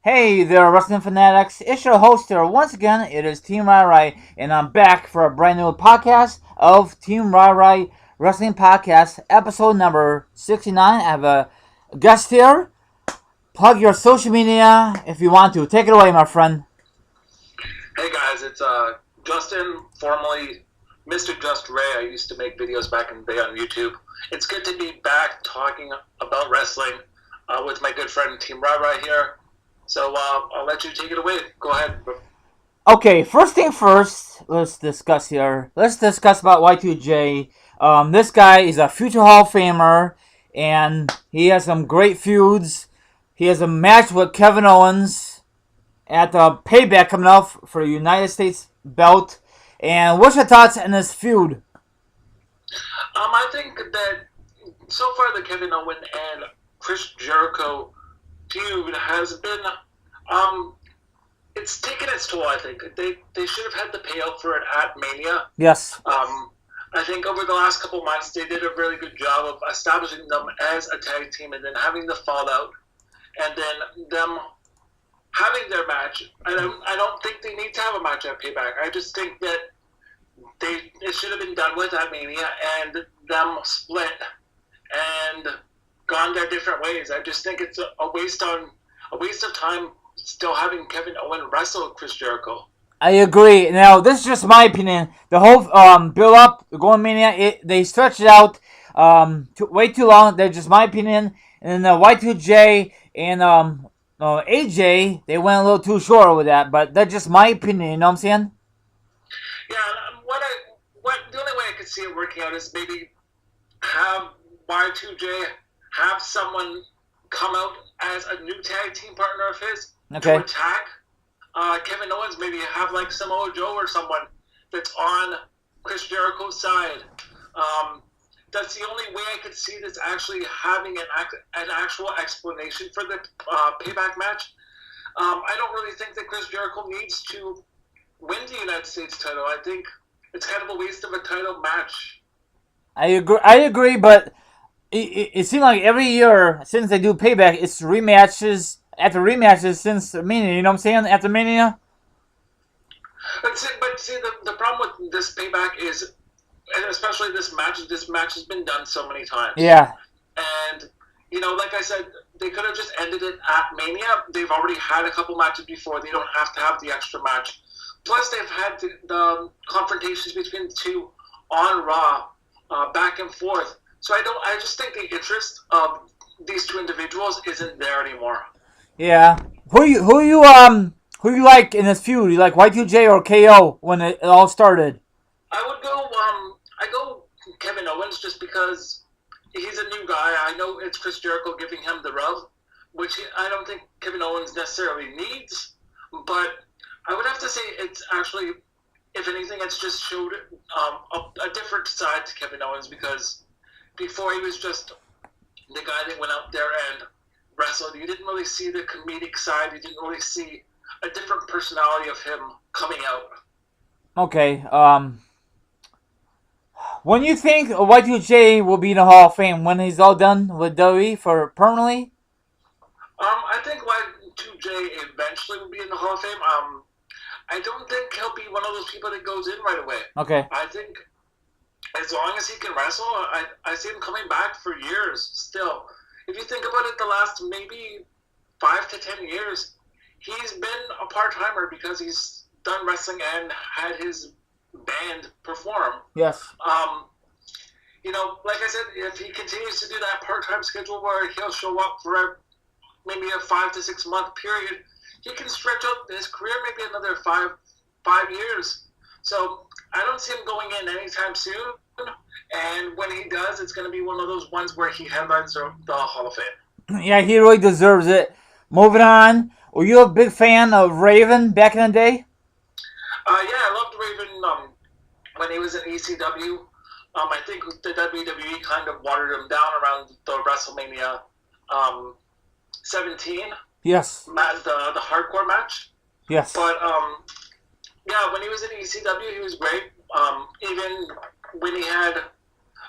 Hey there, wrestling fanatics. It's your host here. Once again, it is Team Ryry, and I'm back for a brand new podcast of Team Ryry Wrestling Podcast, episode number 69. I have a guest here. Plug your social media if you want to. Take it away, my friend. Hey guys, it's Justin, formerly Mr. Just Ray. I used to make videos back in the day on YouTube. It's good to be back talking about wrestling with my good friend Team Ryry here. So I'll let you take it away. Go ahead. Okay, first thing first, let's discuss here. Let's discuss about Y2J. This guy is a future Hall of Famer, and he has some great feuds. He has a match with Kevin Owens at the Payback coming up for the United States belt. And what's your thoughts on this feud? I think that so far the Kevin Owens and Chris Jericho feud has been it's taken its toll. I think they should have had the payout for it at Mania. Yes. I think over the last couple months they did a really good job of establishing them as a tag team and then having the fallout and then them having their match. I don't think they need to have a match at Payback. I just think that it should have been done with at Mania and them split and gone their different ways. I just think it's a waste of time still having Kevin Owens wrestle Chris Jericho. I agree. Now, this is just my opinion. The whole build up, the Golden Mania, they stretched it out way too long. That's just my opinion. And then Y2J and AJ, they went a little too short with that. But that's just my opinion. You know what I'm saying? Yeah, what the only way I could see it working out is maybe have Y2J have someone come out as a new tag team partner of his to attack Kevin Owens. Maybe have like Samoa Joe or someone that's on Chris Jericho's side. That's the only way I could see this actually having an actual explanation for the Payback match. I don't really think that Chris Jericho needs to win the United States title. I think it's kind of a waste of a title match. I agree, but it seems like every year since they do Payback, it's rematches after rematches since Mania. You know what I'm saying? After Mania. But see, the problem with this Payback is, and especially this match has been done so many times. Yeah. And, like I said, they could have just ended it at Mania. They've already had a couple matches before. They don't have to have the extra match. Plus, they've had the confrontations between the two on Raw, back and forth. So I just think the interest of these two individuals isn't there anymore. Yeah. Who you like in this feud? You like Y2J or KO when it all started? I would go I go Kevin Owens just because he's a new guy. I know it's Chris Jericho giving him the rub, which I don't think Kevin Owens necessarily needs, but I would have to say it's actually, if anything, it's just showed a different side to Kevin Owens, because before he was just the guy that went out there and wrestled. You didn't really see the comedic side. You didn't really see a different personality of him coming out. Okay. When you think Y2J will be in the Hall of Fame when he's all done with WWE for permanently? I think Y2J eventually will be in the Hall of Fame. I don't think he'll be one of those people that goes in right away. Okay. I think as long as he can wrestle, I see him coming back for years still. If you think about it, the last maybe 5 to 10 years, he's been a part-timer because he's done wrestling and had his band perform. Yes. Like I said, if he continues to do that part-time schedule where he'll show up for maybe a 5 to 6 month period, he can stretch out his career maybe another five years. So I don't see him going in anytime soon. And when he does, it's going to be one of those ones where he headlines the Hall of Fame. Yeah, he really deserves it. Moving on, were you a big fan of Raven back in the day? Yeah, I loved Raven when he was in ECW. I think the WWE kind of watered him down around the WrestleMania 17. Yes. The hardcore match. Yes. But yeah, when he was in ECW, he was great. Even when he had,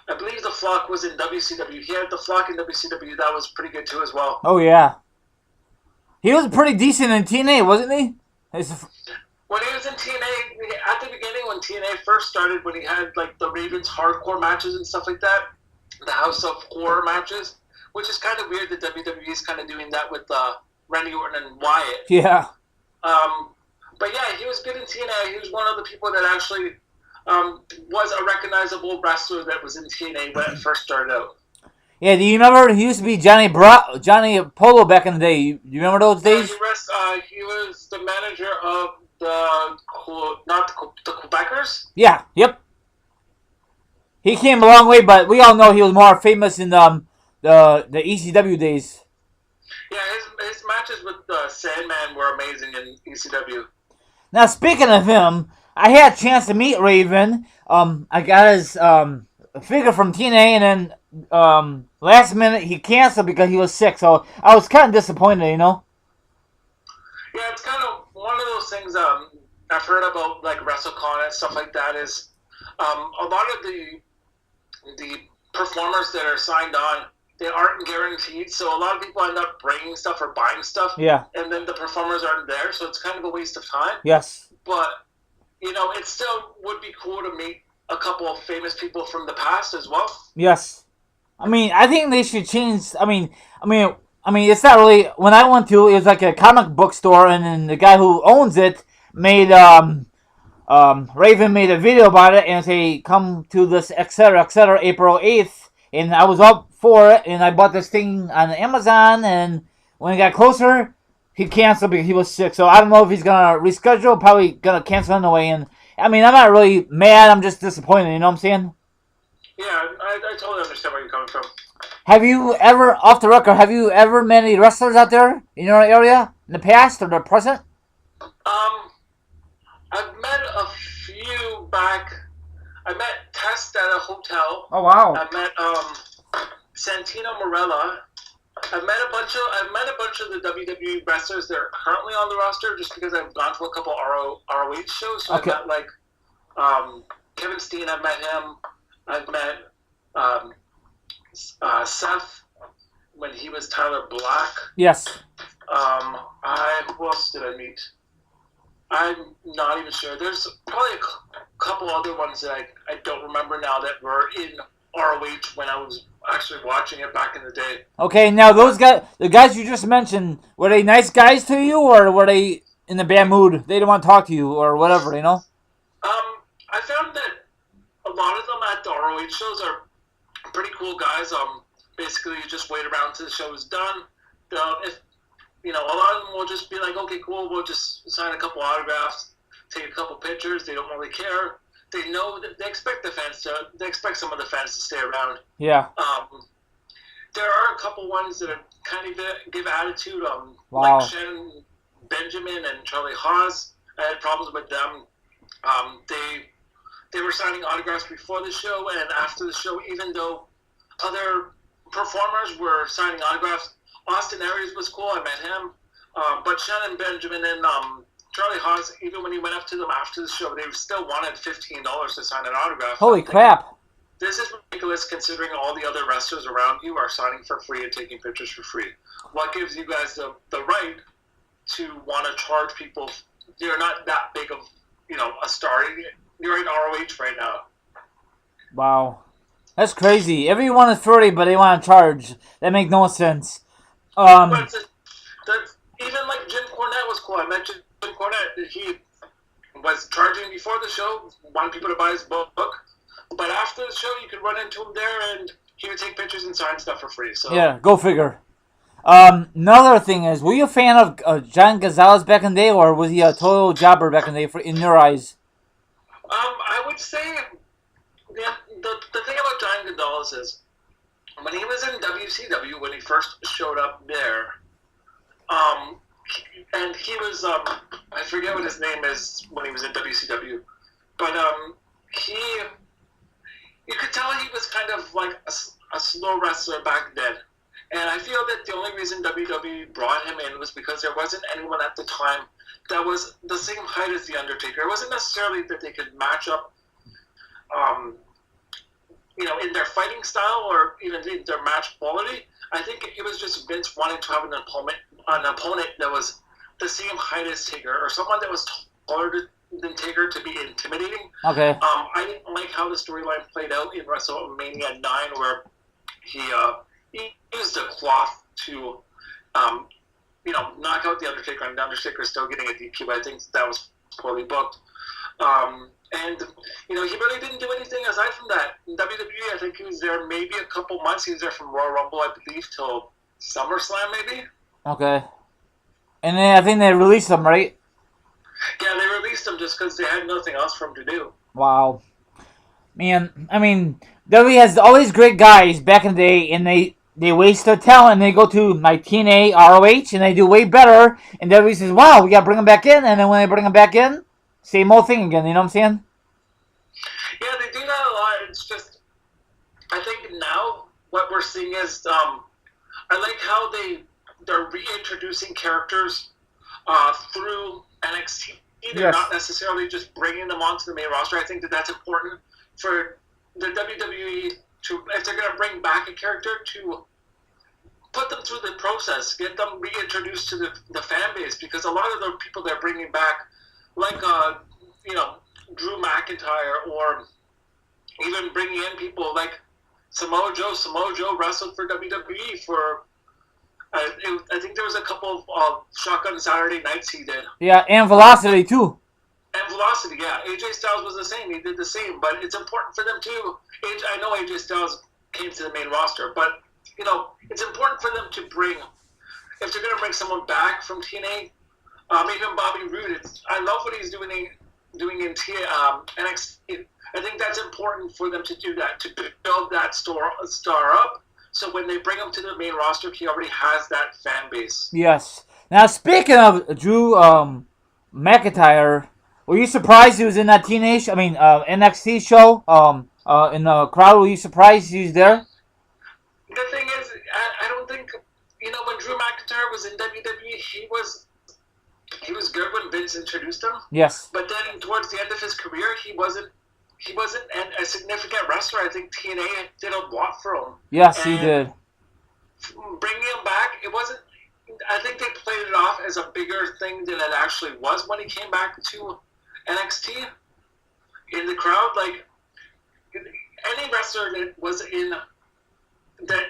I believe the Flock was in WCW. He had the Flock in WCW. That was pretty good too as well. Oh yeah. He was pretty decent in TNA, wasn't he? When he was in TNA, at the beginning when TNA first started, when he had like the Ravens hardcore matches and stuff like that, the House of Horror matches, which is kind of weird that WWE is kind of doing that with Randy Orton and Wyatt. Yeah. But yeah, he was good in TNA. He was one of the people that actually was a recognizable wrestler that was in TNA when it first started out. Yeah, do you remember he used to be Johnny Polo back in the day? You remember those days? He was the manager of the Quebecers. Yeah, yep. He came a long way, but we all know he was more famous in the ECW days. Yeah, his matches with Sandman were amazing in ECW. Now, speaking of him, I had a chance to meet Raven. I got his figure from TNA, and then last minute he canceled because he was sick. So I was kind of disappointed, you know. Yeah, it's kind of one of those things I've heard about, like WrestleCon and stuff like that. Is a lot of the performers that are signed on, they aren't guaranteed. So a lot of people end up bringing stuff or buying stuff. Yeah. And then the performers aren't there, so it's kind of a waste of time. Yes. But you know, it still would be cool to meet a couple of famous people from the past as well. Yes. I mean, I think they should change. I mean, it's not really. When I went to, it was like a comic book store, and then the guy who owns it made Raven made a video about it and say, "Come to this, etc., April 8th." And I was up for it, and I bought this thing on Amazon. And when it got closer, he canceled because he was sick. So I don't know if he's gonna reschedule. Probably gonna cancel anyway. And I mean, I'm not really mad. I'm just disappointed. You know what I'm saying? Yeah, I totally understand where you're coming from. Have you ever, off the record, have you ever met any wrestlers out there in your area in the past or the present? I've met a few back. I met Test at a hotel. Oh wow! I met Santino Marella. I've met a bunch of the WWE wrestlers that are currently on the roster, just because I've gone to a couple ROH shows. So okay. I've met Kevin Steen. I've met him. I've met Seth when he was Tyler Black. Yes. Who else did I meet? I'm not even sure. There's probably a couple other ones that I don't remember now that were in ROH when I was actually watching it back in the day. Okay, now those guys, the guys you just mentioned, were they nice guys to you, or were they in a bad mood? They didn't want to talk to you, or whatever, you know? I found that a lot of them at the ROH shows are pretty cool guys. Basically, you just wait around till the show is done. If you know, a lot of them will just be like, okay, cool, we'll just sign a couple autographs, take a couple pictures. They don't really care. They know that they expect some of the fans to stay around. Yeah. There are a couple ones that are kind of give attitude. Wow. Like Shannon Benjamin and Charlie Haas. I had problems with them. They were signing autographs before the show and after the show, even though other performers were signing autographs. Austin Aries was cool. I met him. But Shannon Benjamin and Charlie Haas, even when he went up to them after the show, they still wanted $15 to sign an autograph. Holy crap. This is ridiculous considering all the other wrestlers around you are signing for free and taking pictures for free. What gives you guys the right to want to charge people? You're not that big of, a star. You're in ROH right now. Wow. That's crazy. Everyone is 30, but they want to charge. That makes no sense. But even like Jim Cornette was cool. I met Jim Cornette. He was charging before the show, wanted people to buy his book. But after the show, you could run into him there, and he would take pictures and sign stuff for free. So yeah, go figure. Another thing is, were you a fan of John Gonzalez back in the day, or was he a total jobber back in the day, in your eyes? I would say the thing about John Gonzalez is, when he was in WCW, when he first showed up there, and he was, I forget what his name is when he was in WCW, but you could tell he was kind of like a slow wrestler back then. And I feel that the only reason WWE brought him in was because there wasn't anyone at the time that was the same height as The Undertaker. It wasn't necessarily that they could match up, in their fighting style or even in their match quality. I think it was just Vince wanting to have an an opponent that was the same height as Taker or someone that was taller than Taker to be intimidating. Okay. I didn't like how the storyline played out in WrestleMania 9, where he used a cloth to knock out the Undertaker, and the Undertaker is still getting a DQ. But I think that was poorly booked. And he really didn't do anything aside from that. In WWE, I think he was there maybe a couple months. He was there from Royal Rumble, I believe, till SummerSlam, maybe. Okay. And then I think they released him, right? Yeah, they released him just because they had nothing else for him to do. Wow. Man, I mean, WWE has all these great guys back in the day, and they waste their talent, and they go to like TNA, ROH, and they do way better, and WWE says, wow, we got to bring them back in, and then when they bring them back in, same old thing again, you know what I'm saying? Yeah, they do that a lot. It's just, I think now what we're seeing is, I like how they're reintroducing characters through NXT. They're not necessarily just bringing them onto the main roster. I think that's important for the WWE to, if they're going to bring back a character, to put them through the process, get them reintroduced to the fan base, because a lot of the people they're bringing back, like Drew McIntyre, or even bringing in people like Samoa Joe. Samoa Joe wrestled for WWE for I think there was a couple of Shotgun Saturday nights he did. Yeah, and Velocity too. And Velocity, yeah. AJ Styles was the same. He did the same. But it's important for them too. I know AJ Styles came to the main roster, but it's important for them to bring, if they're going to bring someone back from TNA, even Bobby Roode. I love what he's doing in NXT. I think that's important for them to do that, to build that star up. So when they bring him to the main roster, he already has that fan base. Yes. Now, speaking of Drew McIntyre, were you surprised he was in that NXT show? In the crowd, were you surprised he was there? The thing is, I don't think, when Drew McIntyre was in WWE, he was good when Vince introduced him. Yes. But then towards the end of his career, he wasn't a significant wrestler. I think TNA did a lot for him. Yes, he did. Bringing him back, it wasn't. I think they played it off as a bigger thing than it actually was when he came back to NXT. In the crowd, like any wrestler that was that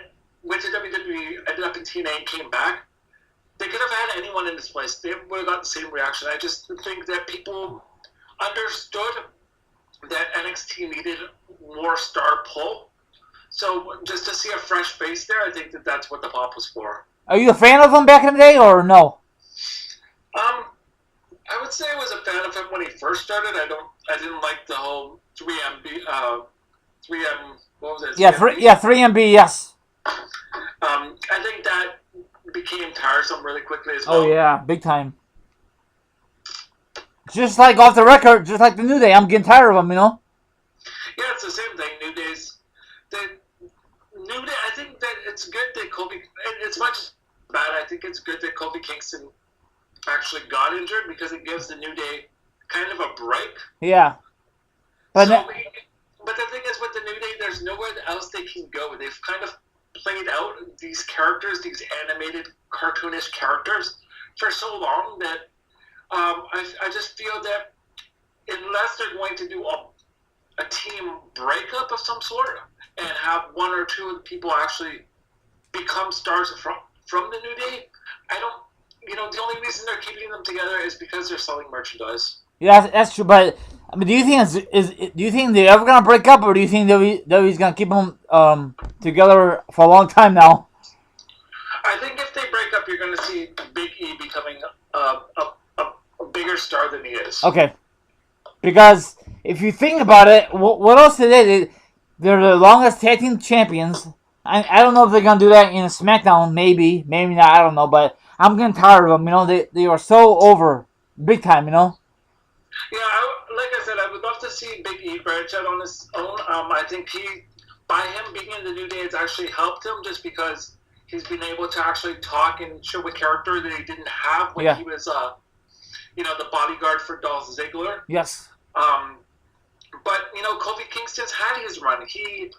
went to WWE, ended up in TNA, and came back, they could have had anyone in this place. They would have got the same reaction. I just think that people understood that NXT needed more star pull. So just to see a fresh face there, I think that's what the pop was for. Are you a fan of him back in the day, or no? I would say I was a fan of him when he first started. I didn't like the whole 3MB, 3M. What was it? 3MB. Yes. I think that became tiresome really quickly as well. Oh yeah, big time. Just like off the record, just like the New Day, I'm getting tired of them, Yeah, it's the same thing. New Day. I think that it's good that Kofi. It's much bad. I think it's good that Kofi Kingston actually got injured, because it gives the New Day kind of a break. Yeah. But the thing is, with the New Day, there's nowhere else they can go. They've kind of played out these characters, these animated, cartoonish characters, for so long that I just feel that unless they're going to do a team breakup of some sort and have one or two of the people actually become stars from the New Day, I don't. The only reason they're keeping them together is because they're selling merchandise. Yeah, that's true. But I mean, do you think they're ever gonna break up, or do you think WWE's gonna keep them together for a long time now? I think if they break up, you're gonna see Big E becoming a bigger star than he is. Okay, because if you think about it, what else did they? They're the longest tag team champions. I don't know if they're gonna do that in a SmackDown. Maybe not. I don't know, but I'm getting tired of them. They are so over, big time. Yeah, like I said, I would love to see Big E branch out on his own. I think by him being in the New Day, it's actually helped him, just because he's been able to actually talk and show a character that he didn't have when he was, the bodyguard for Dolph Ziggler. Yes. But Kofi Kingston's had his run. He,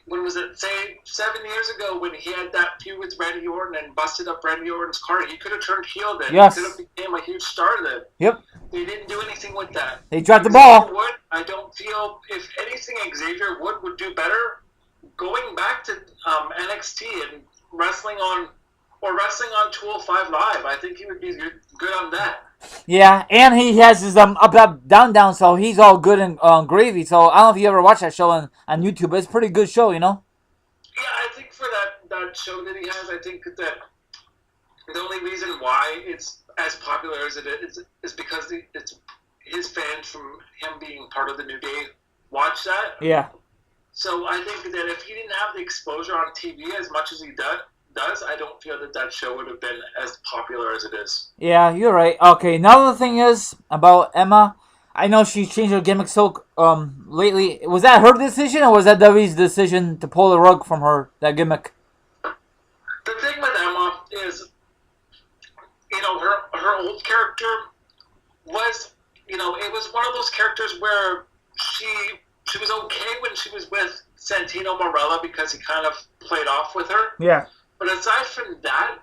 when was it? Say 7 years ago when he had that feud with Randy Orton and busted up Randy Orton's car. He could have turned heel then. Yes. He could have became a huge star then. Yep. They didn't do anything with that. They dropped the ball. Wood, I don't feel, if anything, Xavier Wood would do better going back to NXT and wrestling on 205 Live. I think he would be good on that. Yeah, and he has his up, down, so he's all good and gravy. So I don't know if you ever watched that show on YouTube, but it's a pretty good show, you know? Yeah, I think for that show that he has, I think that the only reason why it's as popular as it is because it's his fans from him being part of the New Day watch that. Yeah. So I think that if he didn't have the exposure on TV as much as he does, I don't feel that show would have been as popular as it is. Yeah, you're right. Okay, now the thing is about Emma. I know she changed her gimmick so lately. Was that her decision or was that WWE's decision to pull the rug from her, that gimmick? The thing with Emma is, her old character was, it was one of those characters where she was okay when she was with Santino Marella because he kind of played off with her. Yeah. But aside from that,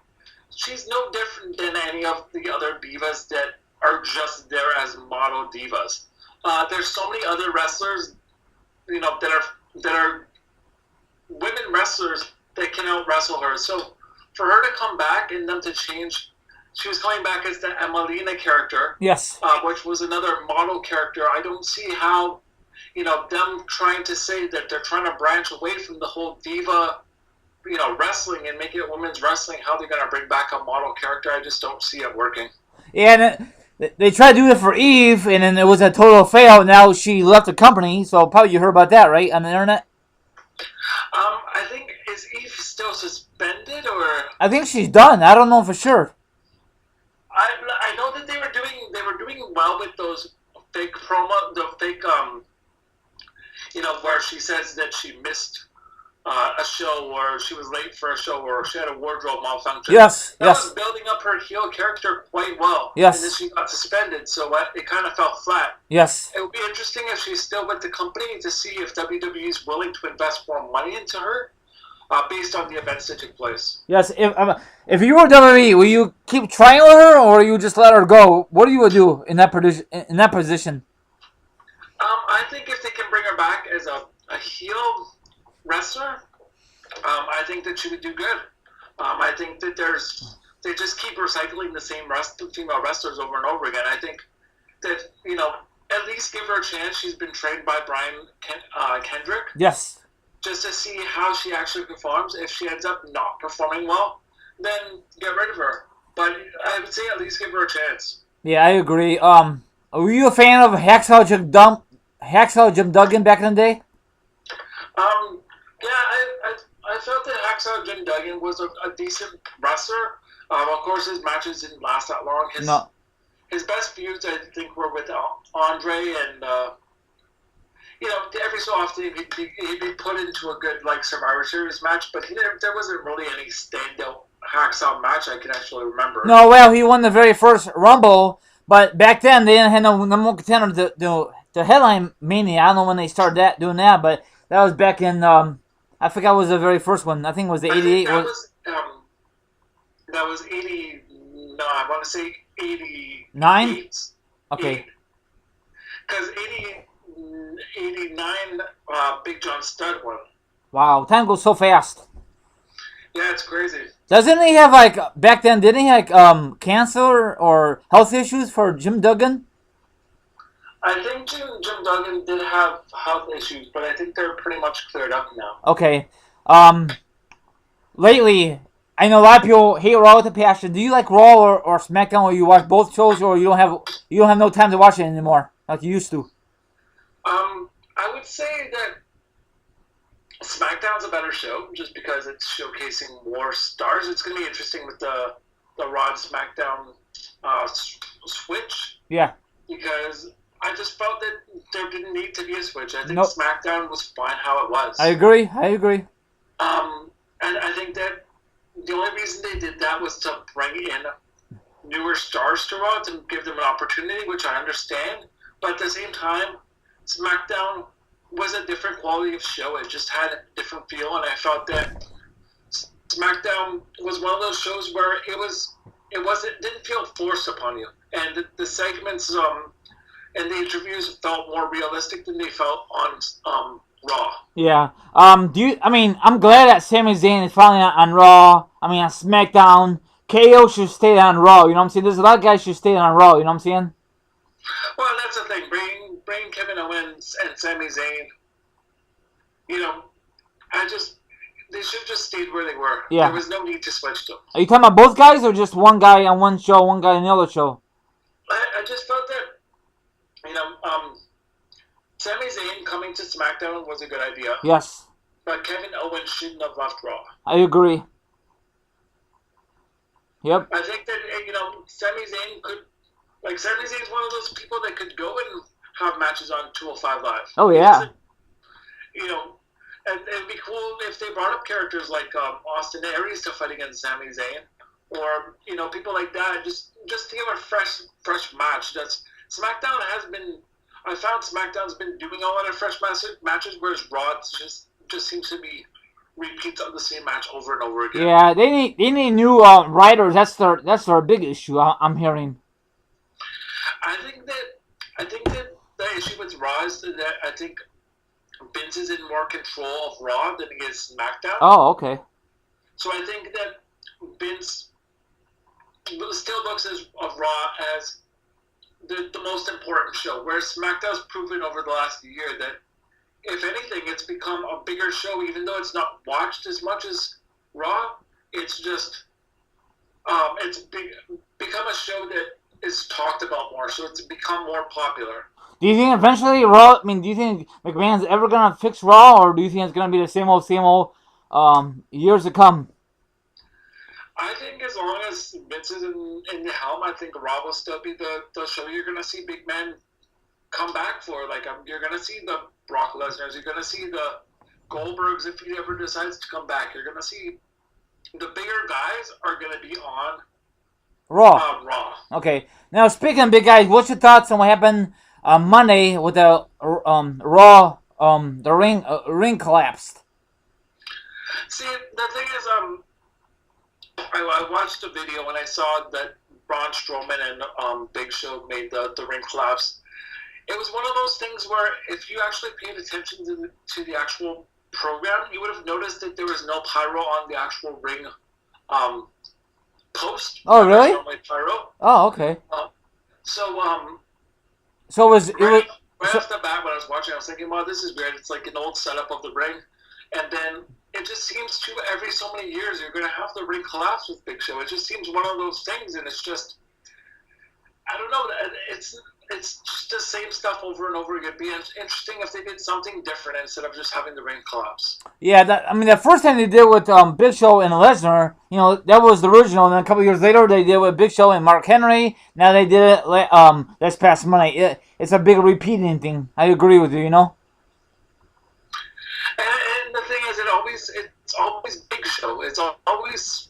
she's no different than any of the other divas that are just there as model divas. There's so many other wrestlers, that are women wrestlers that can out wrestle her. So for her to come back and them to change, she was coming back as the Emelina character. Yes. Which was another model character. I don't see how, them trying to say that they're trying to branch away from the whole diva, wrestling and make it women's wrestling, how they're going to bring back a model character. I just don't see it working. Yeah, and they tried to do it for Eve, and then it was a total fail. Now she left the company, so probably you heard about that, right, on the internet? I think, is Eve still suspended, or? I think she's done. I don't know for sure. I know that they were doing well with those fake promo, the fake, where she says that she missed a show, or she was late for a show, or she had a wardrobe malfunction. Yes, that yes. was building up her heel character quite well. Yes. And then she got suspended, so it kind of fell flat. Yes. It would be interesting if she's still with the company to see if WWE is willing to invest more money into her, based on the events that took place. Yes. If you were WWE, will you keep trying with her, or you just let her go? What do you do in that position? I think if they can bring her back as a heel wrestler, I think that she would do good. I think that they just keep recycling the same female wrestlers over and over again. I think that, at least give her a chance. She's been trained by Brian Kendrick. Yes. Just to see how she actually performs. If she ends up not performing well, then get rid of her. But I would say at least give her a chance. Yeah, I agree. Were you a fan of Hacksaw Jim Duggan back in the day? Yeah, I felt that Hacksaw Jim Duggan was a decent wrestler. Of course, his matches didn't last that long. His best feuds, I think, were with Andre, and every so often he'd be put into a good Survivor Series match, but there wasn't really any standout Hacksaw match I can actually remember. No, well, he won the very first Rumble, but back then they didn't have no number one contender to headline Mania. I don't know when they started doing that, but that was back in I forgot what was the very first one. I think it was the 88. That was 80. No, I want to say 89. Okay. Because 89, Big John Studd won. Wow, time goes so fast. Yeah, it's crazy. Doesn't he have back then? Didn't he have cancer or health issues for Jim Duggan? I think Jim Duggan did have health issues, but I think they're pretty much cleared up now. Okay. Lately, I know a lot of people hate Raw with a passion. Do you like Raw or SmackDown, or you watch both shows, or you don't have no time to watch it anymore like you used to? I would say that SmackDown's a better show just because it's showcasing more stars. It's going to be interesting with the Raw and SmackDown switch. Yeah. Because I just felt that there didn't need to be a switch. I think SmackDown was fine how it was. I agree. And I think that the only reason they did that was to bring in newer stars to Raw, to give them an opportunity, which I understand. But at the same time, SmackDown was a different quality of show. It just had a different feel, and I felt that SmackDown was one of those shows where it didn't feel forced upon you, and the segments and the interviews felt more realistic than they felt on Raw. Yeah. I'm glad that Sami Zayn is finally on Raw. I mean, on SmackDown. KO should stay on Raw. You know what I'm saying? There's a lot of guys should stay on Raw. You know what I'm saying? Well, that's the thing. Bring Kevin Owens and Sami Zayn. You know, they should have just stayed where they were. Yeah. There was no need to switch them. Are you talking about both guys or just one guy on one show, one guy on the other show? I just felt that, Sami Zayn coming to SmackDown was a good idea. Yes. But Kevin Owens shouldn't have left Raw. I agree. Yep. I think that, Sami Zayn Sami Zayn's one of those people that could go and have matches on 205 Live. Oh, yeah. And it'd be cool if they brought up characters like Austin Aries to fight against Sami Zayn, or people like that, just to give a fresh match. SmackDown has been. I found SmackDown's been doing a lot of fresh matches, whereas Raw just seems to be repeats of the same match over and over again. Yeah, they need new writers. That's their big issue. I'm hearing. I think that the issue with Raw is that I think Vince is in more control of Raw than he is SmackDown. Oh, okay. So I think that Vince still looks of Raw as the most important show, whereas SmackDown's proven over the last year that, if anything, it's become a bigger show, even though it's not watched as much as Raw. It's just become a show that is talked about more, so it's become more popular. Do you think eventually Raw? Do you think McMahon's ever gonna fix Raw, or do you think it's gonna be the same old years to come? I think as long as Vince is in the helm, I think Raw will still be the show you're gonna see big men come back for. You're gonna see the Brock Lesnar's, you're gonna see the Goldbergs if he ever decides to come back. You're gonna see the bigger guys are gonna be on Raw. Raw. Okay. Now speaking of big guys, what's your thoughts on what happened Monday with the Raw? The ring collapsed. See, the thing is, I watched the video and I saw that Braun Strowman and Big Show made the ring collapse. It was one of those things where if you actually paid attention to the actual program, you would have noticed that there was no pyro on the actual ring post. Oh, really? Pyro. Oh, okay. So it was right off the bat when I was watching, I was thinking, wow, this is weird. It's like an old setup of the ring. And then it just seems to every so many years you're going to have the ring collapse with Big Show. It just seems one of those things, and it's just, I don't know, it's just the same stuff over and over again. It'd be interesting if they did something different instead of just having the ring collapse. Yeah, the first time they did with Big Show and Lesnar, that was the original. And then a couple years later, they did with Big Show and Mark Henry. Now they did it this past Monday. It's a big repeating thing. I agree with you. And the thing is, it's always Big Show. It's always,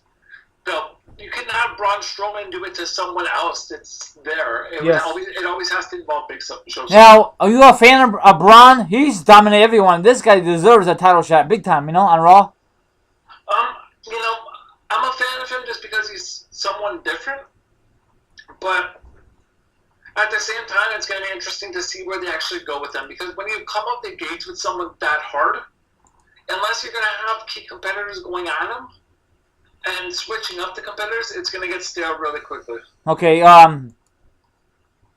you can have Braun Strowman do it to someone else that's there. It always has to involve Big Show. Now, are you a fan of Braun? He's dominated everyone. This guy deserves a title shot, big time. On Raw. I'm a fan of him just because he's someone different, but at the same time, it's going to be interesting to see where they actually go with him, because when you come up the gates with someone that hard, unless you're going to have key competitors going at him and switching up the competitors, it's going to get stale really quickly. Okay,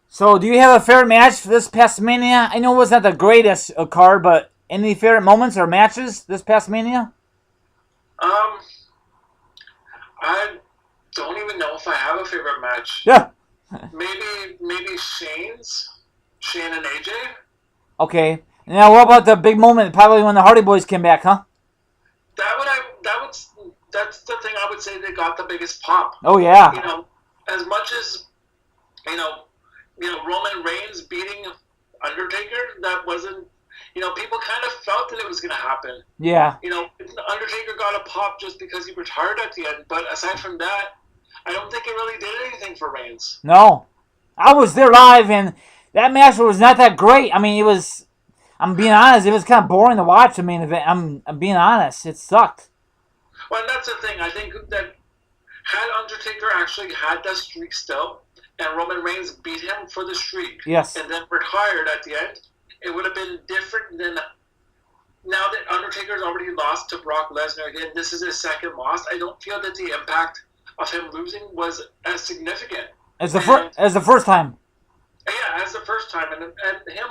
so do you have a favorite match for this past Mania? I know it was not the greatest card, but any favorite moments or matches this past Mania? I don't even know if I have a favorite match. Yeah. Maybe Shane and AJ. Okay. Now, what about the big moment? Probably when the Hardy Boys came back, huh? That's the thing I would say they got the biggest pop. Oh yeah. As much as Roman Reigns beating Undertaker, that wasn't. People kind of felt that it was going to happen. Yeah. Undertaker got a pop just because he retired at the end, but aside from that, I don't think it really did anything for Reigns. No. I was there live, and that match was not that great. It was I'm being honest. It was kind of boring to watch the main event. I'm being honest. It sucked. Well, and that's the thing. I think that had Undertaker actually had that streak still, and Roman Reigns beat him for the streak, Yes. and then retired at the end, it would have been different than now that Undertaker's already lost to Brock Lesnar again. This is his second loss. I don't feel that the impact of him losing was as significant As the first time. Yeah, as the first time, and him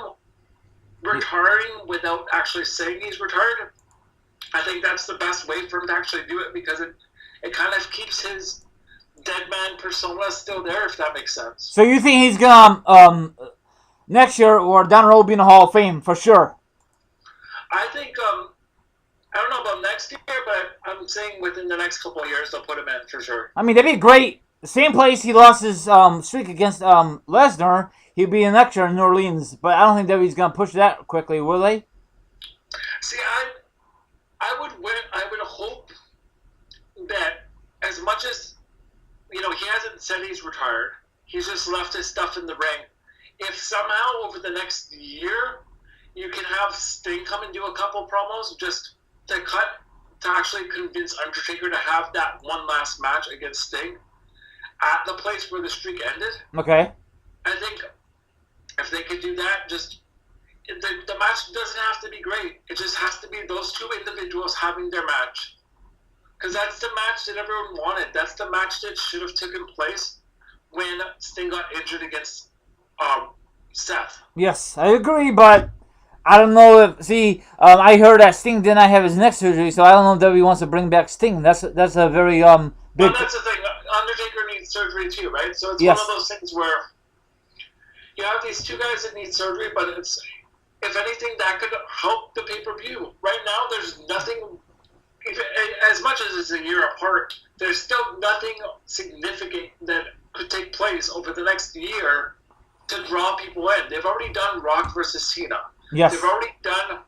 retiring without actually saying he's retired. I think that's the best way for him to actually do it, because it kind of keeps his dead man persona still there, if that makes sense. So you think he's gonna next year or down the road be in the Hall of Fame for sure? I think I don't know about next year, but I'm saying within the next couple of years they'll put him in for sure. I mean, that'd be great. The same place he lost his streak against Lesnar, he'd be in next year in New Orleans. But I don't think WWE's gonna push that quickly, will they? See, I would hope that as much as he hasn't said he's retired, he's just left his stuff in the ring. If somehow over the next year you can have Sting come and do a couple promos just to actually convince Undertaker to have that one last match against Sting at the place where the streak ended. Okay. I think if they could do that, just the match doesn't have to be great. It just has to be those two individuals having their match. Because that's the match that everyone wanted. That's the match that should have taken place when Sting got injured against Seth. Yes, I agree, but I don't know if... See, I heard that Sting did not have his neck surgery, so I don't know if WWE wants to bring back Sting. That's a very big... Well, that's the thing. Undertaker needs surgery too, right? So it's one of those things where you have these two guys that need surgery, but it's... If anything, that could help the pay-per-view. Right now, there's nothing... As much as it's a year apart, there's still nothing significant that could take place over the next year to draw people in. They've already done Rock versus Cena. Yes. They've already done,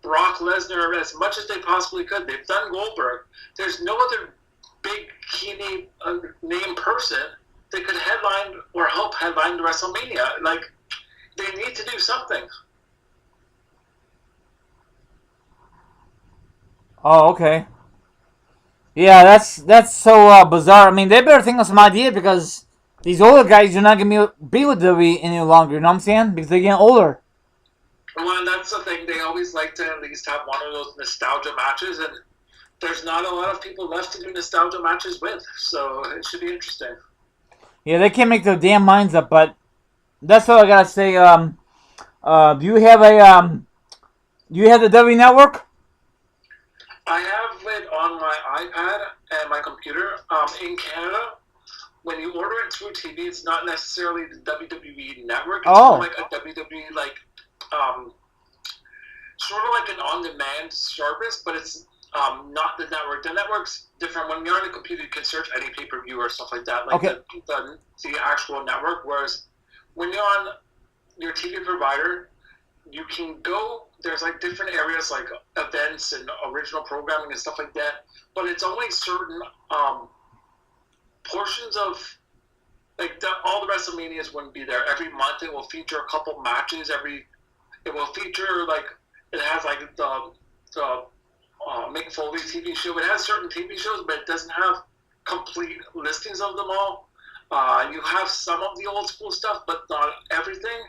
Brock Lesnar as much as they possibly could. They've done Goldberg. There's no other big key name person that could headline or help headline the WrestleMania. Like, they need to do something. Oh, okay. Yeah, that's so bizarre. I mean, they better think of some idea, because these older guys are not going to be with WWE any longer, you know what I'm saying? Because they're getting older. Well, and that's the thing. They always like to at least have one of those nostalgia matches, and there's not a lot of people left to do nostalgia matches with, so it should be interesting. Yeah, they can't make their damn minds up, but that's all I gotta say. Do you have the WWE Network? I have it on my iPad and my computer. In Canada, when you order it through TV, it's not necessarily the WWE Network. It's more like a WWE, sort of like an on-demand service, but it's not the network. The network's different. When you're on a computer, you can search any pay-per-view or stuff like that, like the actual network. Whereas when you're on your TV provider, you can go, there's different areas like events and original programming and stuff like that, but it's only certain portions of, all the WrestleManias wouldn't be there. Every month it will feature a couple matches. It will feature, it has the Mick Foley TV show. It has certain TV shows, but it doesn't have complete listings of them all. You have some of the old school stuff, but not everything.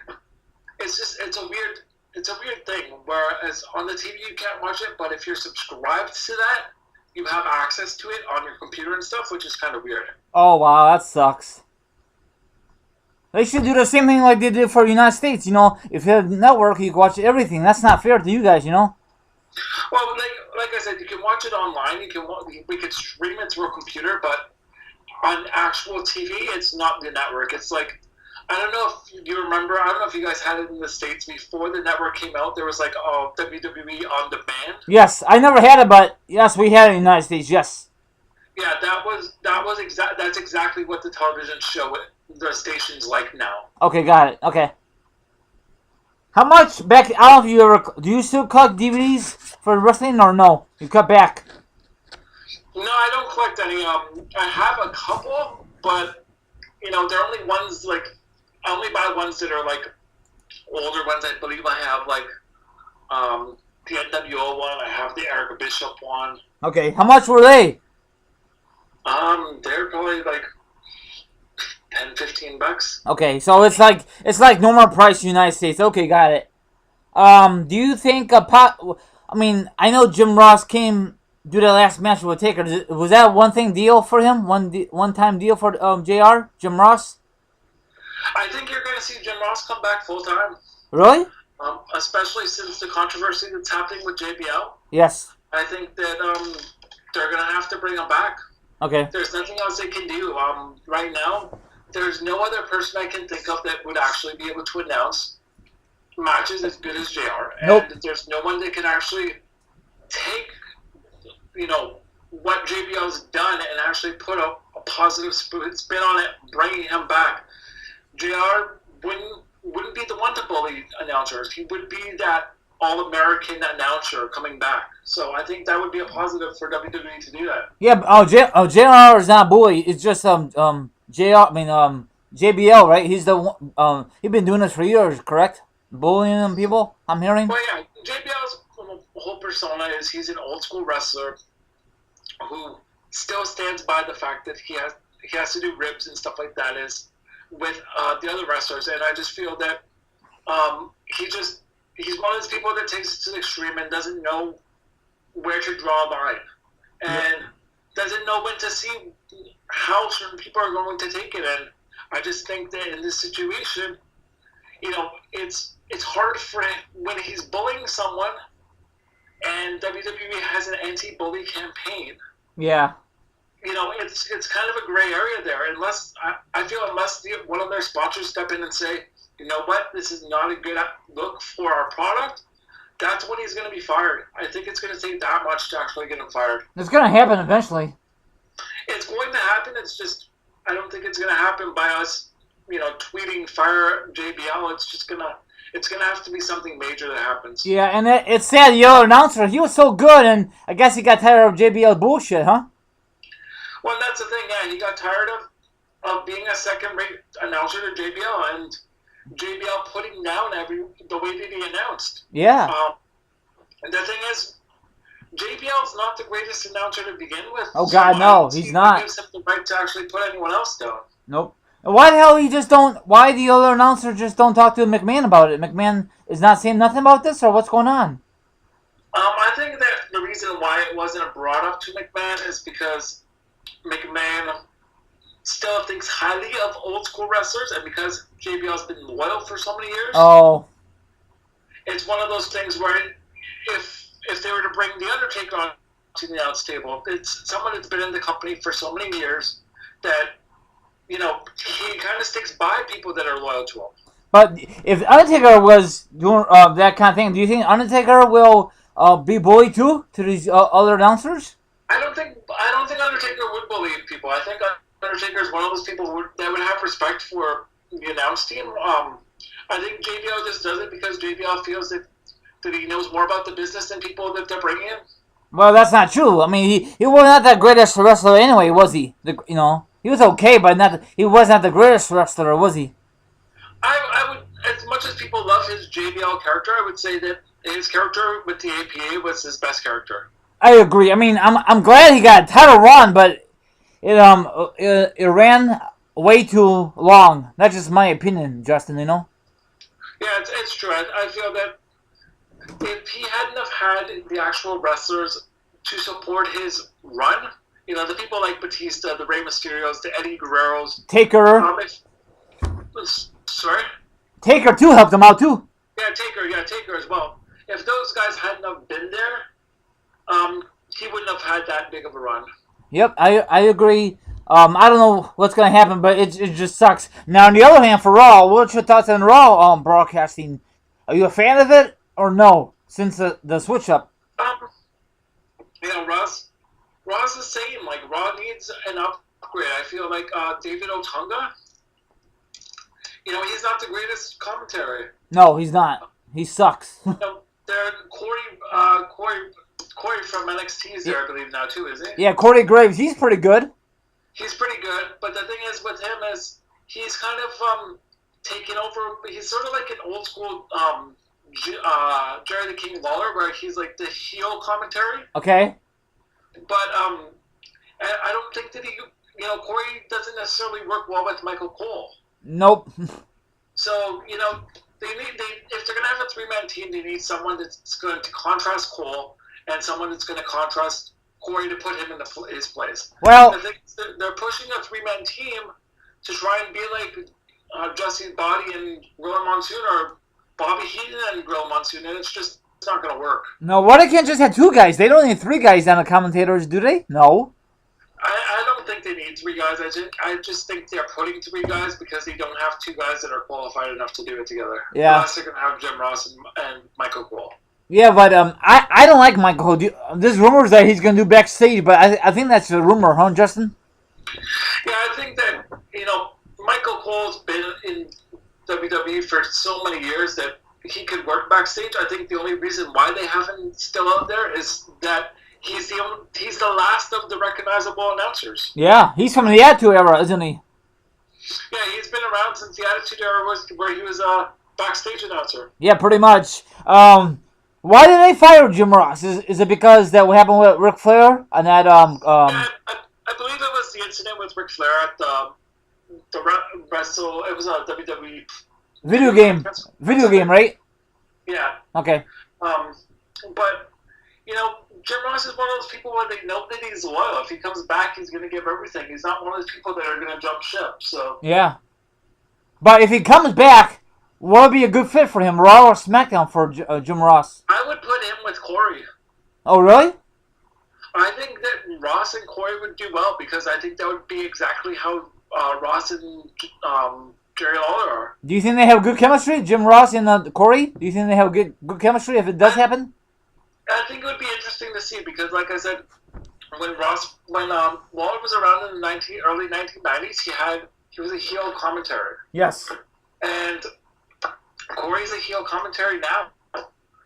It's a weird thing. Whereas on the TV you can't watch it, but if you're subscribed to that, you have access to it on your computer and stuff, which is kind of weird. Oh wow, that sucks. They should do the same thing like they did for the United States. If you had a network, you can watch everything. That's not fair to you guys, Well, like I said, you can watch it online. We could stream it through a computer, but on actual TV, it's not the network. It's I don't know if you remember. I don't know if you guys had it in the States before the network came out. There was WWE on demand. Yes, I never had it, but yes, we had it in the United States. Yes. Yeah, that's exactly what the television show the station's like now. Okay, got it. Okay. How much back? I don't know if you ever. Do you still collect DVDs for wrestling or no? You cut back. No, I don't collect any. I have a couple, but they're only ones I only buy ones that are older ones. I believe I have like the NWO one. I have the Erica Bishop one. Okay, how much were they? They're probably like $10-15. Okay, so it's like normal price in the United States. Okay, got it. Do you think I mean, I know Jim Ross came do the last match with Taker. Was that one thing deal for him? One time deal for Jr. Jim Ross? I think you're going to see Jim Ross come back full time. Really? Especially since the controversy that's happening with JBL. Yes. I think that they're going to have to bring him back. Okay. There's nothing else they can do. Right now, there's no other person I can think of that would actually be able to announce matches as good as JR. Nope. And there's no one that can actually take, what JBL's done and actually put a positive spin on it, bringing him back. JR wouldn't be the one to bully announcers. He would be that all-American announcer coming back. So I think that would be a positive for WWE to do that. Yeah, JR is not a bully. It's just JBL, right? He's the one. He's been doing this for years, correct? Bullying people. I'm hearing. Well, yeah, JBL's whole persona is he's an old school wrestler who still stands by the fact that he has to do ribs and stuff like that is with the other wrestlers, and I just feel that he's one of those people that takes it to the extreme and doesn't know where to draw a line, and doesn't know when to see how certain people are going to take it. And I just think that in this situation, it's hard for him when he's bullying someone, and WWE has an anti-bully campaign. Yeah. It's kind of a gray area there. Unless one of their sponsors step in and say, you know what, this is not a good look for our product, that's when he's going to be fired. I think it's going to take that much to actually get him fired. It's going to happen eventually. It's going to happen. It's just, I don't think it's going to happen by us, tweeting fire JBL. It's going to have to be something major that happens. Yeah, and it's sad. The other announcer, he was so good, and I guess he got tired of JBL bullshit, huh? Well, that's the thing. Yeah, he got tired of being a second-rate announcer to JBL, and JBL putting down the way that he announced. Yeah. And the thing is, JBL's not the greatest announcer to begin with. Oh God, no, he's not. He gives him the right to actually put anyone else down. Nope. Why the hell why the other announcer just don't talk to McMahon about it? McMahon is not saying nothing about this, or what's going on? I think that the reason why it wasn't brought up to McMahon is because McMahon still thinks highly of old school wrestlers, and because JBL's been loyal for so many years. Oh. It's one of those things where if they were to bring The Undertaker on to the announce table, it's someone that's been in the company for so many years that, he kind of sticks by people that are loyal to him. But if Undertaker was doing that kind of thing, do you think Undertaker will be bullied too to these other announcers? I don't think Undertaker would bully people. I think Undertaker is one of those people that would have respect for the announce team. I think JBL just does it because JBL feels that he knows more about the business than people that they're bringing in. Well, that's not true. I mean, he was not the greatest wrestler anyway, was he? He was okay, but he was not the greatest wrestler, was he? I would, as much as people love his JBL character, I would say that his character with the APA was his best character. I agree. I mean, I'm glad he got a title run, but it ran way too long. That's just my opinion, Justin. Yeah, it's true. I feel that if he hadn't have had the actual wrestlers to support his run, the people like Batista, the Rey Mysterios, the Eddie Guerreros, Taker. Sorry? Taker too helped him out too. Yeah, Taker as well. If those guys hadn't have been there, he wouldn't have had that big of a run. Yep, I agree. I don't know what's going to happen, but it just sucks. Now, on the other hand, for Raw, what's your thoughts on Raw broadcasting? Are you a fan of it or no, since the switch up? Raw's the same. Like, Raw needs an upgrade. I feel like David Otunga, he's not the greatest commentary. No, he's not. He sucks. Corey from NXT is there, I believe, now, too, is he? Yeah, Corey Graves. He's pretty good. He's pretty good, but the thing is with him is he's kind of taken over. He's sort of like an old school Jerry the King Lawler, where he's like the heel commentary. Okay. But I don't think that Corey doesn't necessarily work well with Michael Cole. Nope. So if they're gonna have a 3-man team, they need someone that's going to contrast Cole and someone that's going to contrast Corey to put him in his place. Well, I think they're pushing a 3-man team to try and be like Jesse Body and Gorilla Monsoon, or Bobby Heenan and Gorilla Monsoon, and it's not going to work. no, why they can't just have 2 guys? They don't need 3 guys on the commentators, do they? No. I don't think they need 3 guys. I just think they're putting 3 guys because they don't have 2 guys that are qualified enough to do it together. Yeah. Unless they're going to have Jim Ross and Michael Cole. Yeah, but I don't like Michael Cole. There's rumors that he's going to do backstage, but I think that's a rumor, huh, Justin? Yeah, I think that, Michael Cole's been in WWE for so many years that he could work backstage. I think the only reason why they have him still out there is that he's the last of the recognizable announcers. Yeah, he's from the Attitude Era, isn't he? Yeah, he's been around since the Attitude Era where he was a backstage announcer. Yeah, pretty much. Why did they fire Jim Ross? Is it because that what happened with Ric Flair and that Yeah, I believe it was the incident with Ric Flair at the wrestle. It was a WWE video game, right? Yeah. Okay. But Jim Ross is one of those people where they know that he's loyal. If he comes back, he's going to give everything. He's not one of those people that are going to jump ship. So yeah. But if he comes back, what would be a good fit for him, Raw or SmackDown for Jim Ross? I would put him with Corey. Oh, really? I think that Ross and Corey would do well because I think that would be exactly how Ross and Jerry Lawler are. Do you think they have good chemistry, Jim Ross and Corey? Do you think they have good chemistry if it does happen? I think it would be interesting to see because, like I said, when Lawler was around in the early 1990s, he was a heel commentary. Yes. And Corey's a heel commentary now.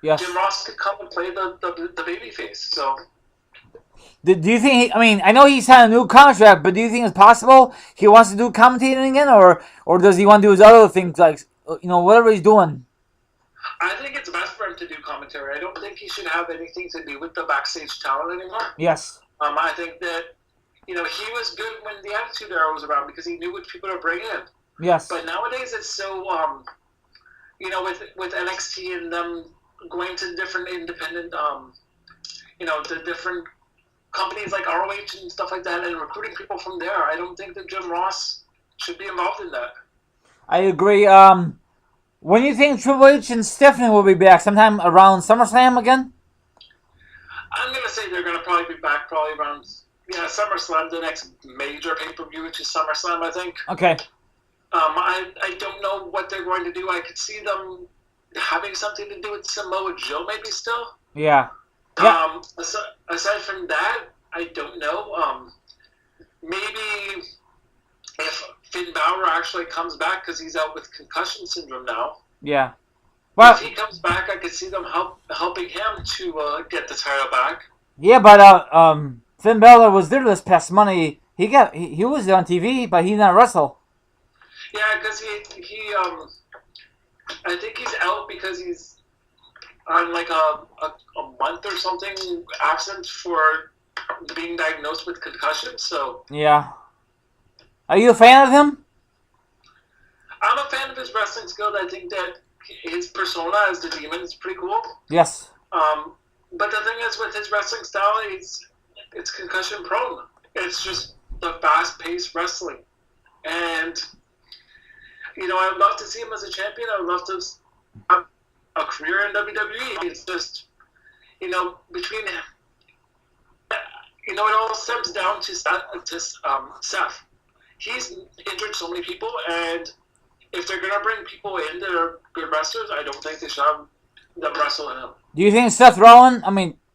Yes. Jim Ross could come and play the baby face. So. Do you think? I know he signed a new contract, but do you think it's possible he wants to do commentating again, or does he want to do his other things like whatever he's doing? I think it's best for him to do commentary. I don't think he should have anything to do with the backstage talent anymore. Yes. I think that he was good when the Attitude Era was around because he knew which people to bring in. Yes. But nowadays it's so with NXT and them going to different independent the different companies like ROH and stuff like that and recruiting people from there. I don't think that Jim Ross should be involved in that. I agree. When do you think Triple H and Stephanie will be back? Sometime around SummerSlam again? I'm going to say they're going to probably be back around SummerSlam, the next major pay-per-view, which is SummerSlam, I think. Okay. I don't know what they're going to do. I could see them having something to do with Samoa Joe maybe still. Yeah. Aside from that, I don't know. Maybe if Finn Balor actually comes back because he's out with concussion syndrome now. Yeah. Well, if he comes back, I could see them helping him to get the title back. Yeah, but Finn Balor was there this past Monday. He was on TV, but he did not wrestle. Yeah, because he I think he's out because he's on like a month or something absent for being diagnosed with concussion. So yeah. Are you a fan of him? I'm a fan of his wrestling skill. I think that his persona as the Demon is pretty cool. Yes. But the thing is, with his wrestling style, it's concussion prone. It's just the fast-paced wrestling. And, I would love to see him as a champion. I would love to have a career in WWE. It's just, between him, it all stems down to Seth. He's injured so many people, and if they're going to bring people in that are good wrestlers, I don't think they should have them wrestle him. Do you think Seth Rollins,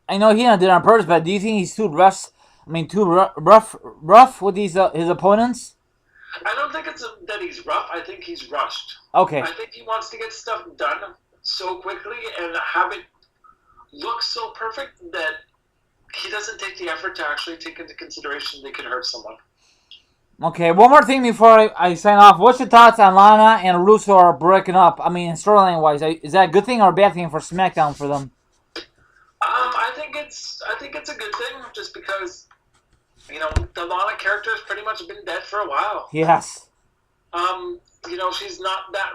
I know he did it on purpose, but do you think he's too rough with his opponents? I don't think it's that he's rough. I think he's rushed. Okay. I think he wants to get stuff done so quickly and have it look so perfect that he doesn't take the effort to actually take into consideration they could hurt someone. Okay, one more thing before I sign off. What's your thoughts on Lana and Russo are breaking up? I mean, storyline wise, is that a good thing or a bad thing for SmackDown for them? I think it's a good thing just because the Lana character has pretty much been dead for a while. Yes. She's not that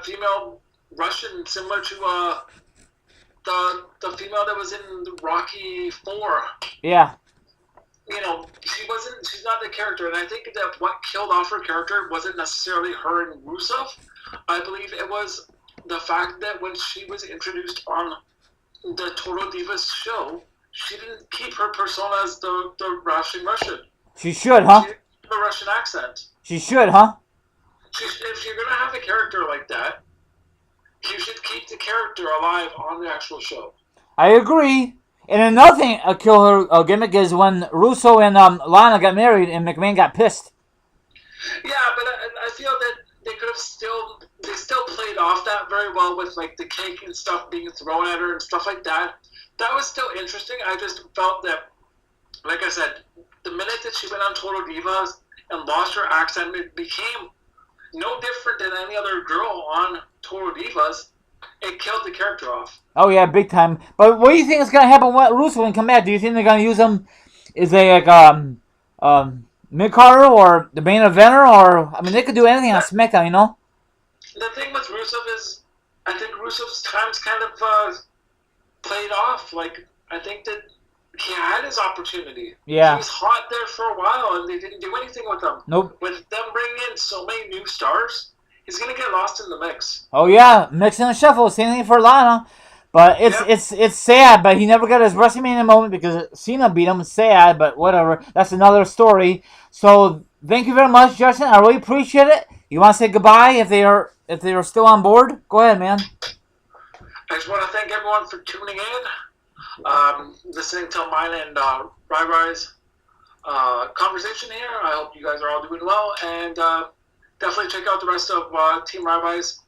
female Russian similar to the female that was in Rocky 4. Yeah. She's not the character, and I think that what killed off her character wasn't necessarily her and Rusev. I believe it was the fact that when she was introduced on the Total Divas show, she didn't keep her persona as the Russian. She should, huh? She didn't keep a Russian accent. She should, huh? If you're gonna have a character like that, you should keep the character alive on the actual show. I agree. And another thing a kill her gimmick is when Russo and Lana got married and McMahon got pissed. Yeah, but I feel that they could have still played off that very well with like the cake and stuff being thrown at her and stuff like that. That was still interesting. I just felt that, like I said, the minute that she went on Total Divas and lost her accent, it became no different than any other girl on Total Divas. It killed the character off. Oh yeah, big time. But what do you think is gonna happen with Russo when he come back? Do you think they're gonna use him as a like mid carder or the main eventer, or I mean they could do anything on SmackDown, you know? The thing with Rusev is, I think Rusev's time's kind of played off. Like I think that he had his opportunity. Yeah. He was hot there for a while, and they didn't do anything with him. Nope. With them bringing in so many new stars, he's gonna get lost in the mix. Oh yeah, mix and shuffle. Same thing for Lana. But it's sad, but he never got his WrestleMania moment because Cena beat him. It's sad, but whatever. That's another story. So thank you very much, Justin. I really appreciate it. You want to say goodbye if they are still on board? Go ahead, man. I just want to thank everyone for tuning in, listening to mine and Ryry's conversation here. I hope you guys are all doing well, and definitely check out the rest of Team Ryry's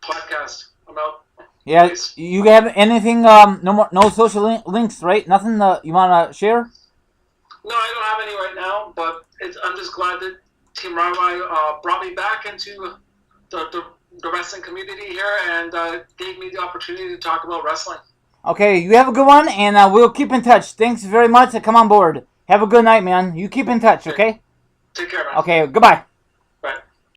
podcast. I'm out. Yeah, Peace. you have anything? No social links, right? Nothing you want to share? No, I don't have any right now, but I'm just glad that Team Ryry brought me back into the wrestling community here and gave me the opportunity to talk about wrestling. Okay, you have a good one, and we'll keep in touch. Thanks very much to come on board. Have a good night, man. You keep in touch, okay? Take care, man. Okay, goodbye.